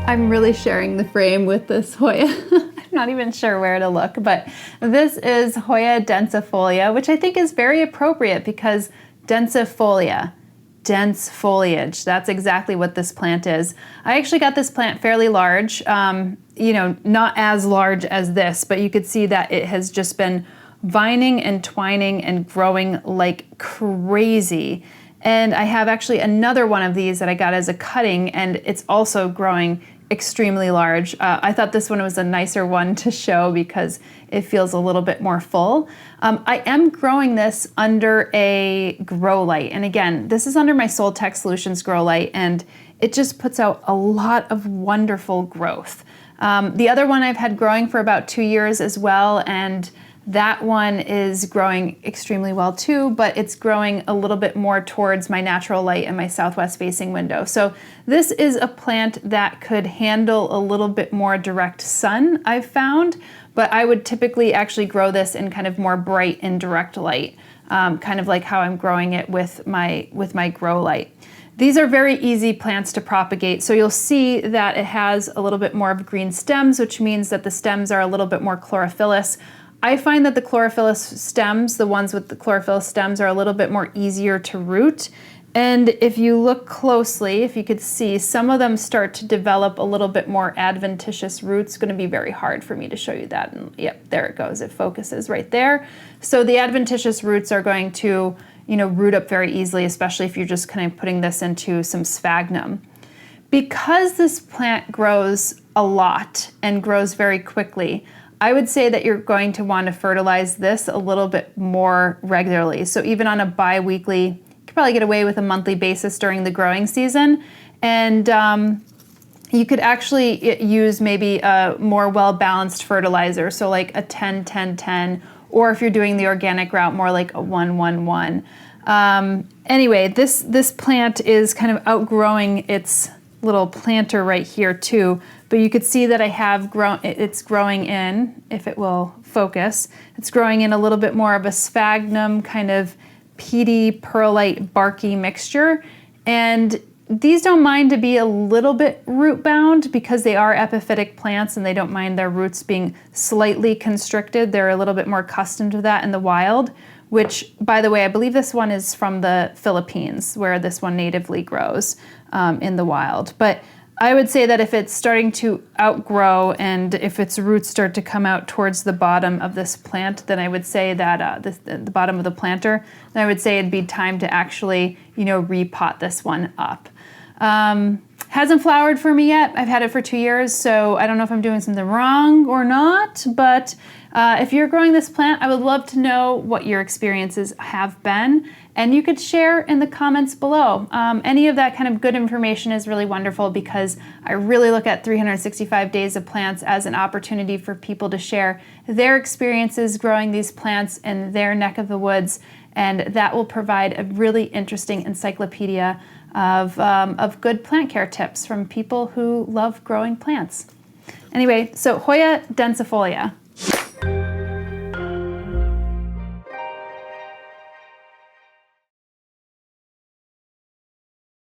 I'm really sharing the frame with this Hoya. I'm not even sure where to look, but this is Hoya densifolia, which I think is very appropriate because densifolia, dense foliage, that's exactly what this plant is. I actually got this plant fairly large, you know, not as large as this, but you could see that it has just been vining and twining and growing like crazy. And I have actually another one of these that I got as a cutting, and it's also growing extremely large. I thought this one was a nicer one to show because it feels a little bit more full. I am growing this under a grow light. And again, this is under my Soltech Solutions grow light, and it just puts out a lot of wonderful growth. The other one I've had growing for about 2 years as well, and that one is growing extremely well too, but it's growing a little bit more towards my natural light and my southwest facing window. So this is a plant that could handle a little bit more direct sun, I've found, but I would typically actually grow this in kind of more bright and direct light, kind of like how I'm growing it with my grow light. These are very easy plants to propagate. So you'll see that it has a little bit more of green stems, which means that the stems are a little bit more chlorophyllous. I find that the chlorophyllous stems, the ones with the chlorophyll stems, are a little bit more easier to root. And if you look closely, if you could see, some of them start to develop a little bit more adventitious roots. It's going to be very hard for me to show you that. And yep, there it goes. It focuses right there. So the adventitious roots are going to, you know, root up very easily, especially if you're just kind of putting this into some sphagnum. Because this plant grows a lot and grows very quickly, I would say that you're going to want to fertilize this a little bit more regularly. So even on a bi-weekly, you could probably get away with a monthly basis during the growing season. And you could actually use maybe a more well-balanced fertilizer. So like a 10-10-10, or if you're doing the organic route, more like a 1-1-1. Anyway, this plant is kind of outgrowing its little planter right here too, but you could see that I have grown, it's growing in, if it will focus, it's growing in a little bit more of a sphagnum kind of peaty, perlite, barky mixture. And these don't mind to be a little bit root bound because they are epiphytic plants and they don't mind their roots being slightly constricted. They're a little bit more accustomed to that in the wild, which, by the way, I believe this one is from the Philippines where this one natively grows in the wild. But I would say that if it's starting to outgrow and if its roots start to come out towards the bottom of this plant, then I would say that the bottom of the planter, then I would say it'd be time to actually, you know, repot this one up. Hasn't flowered for me yet. I've had it for 2 years, so I don't know if I'm doing something wrong or not, but if you're growing this plant, I would love to know what your experiences have been, and you could share in the comments below. Any of that kind of good information is really wonderful because I really look at 365 Days of Plants as an opportunity for people to share their experiences growing these plants in their neck of the woods, and that will provide a really interesting encyclopedia of good plant care tips from people who love growing plants. Anyway, so Hoya densifolia.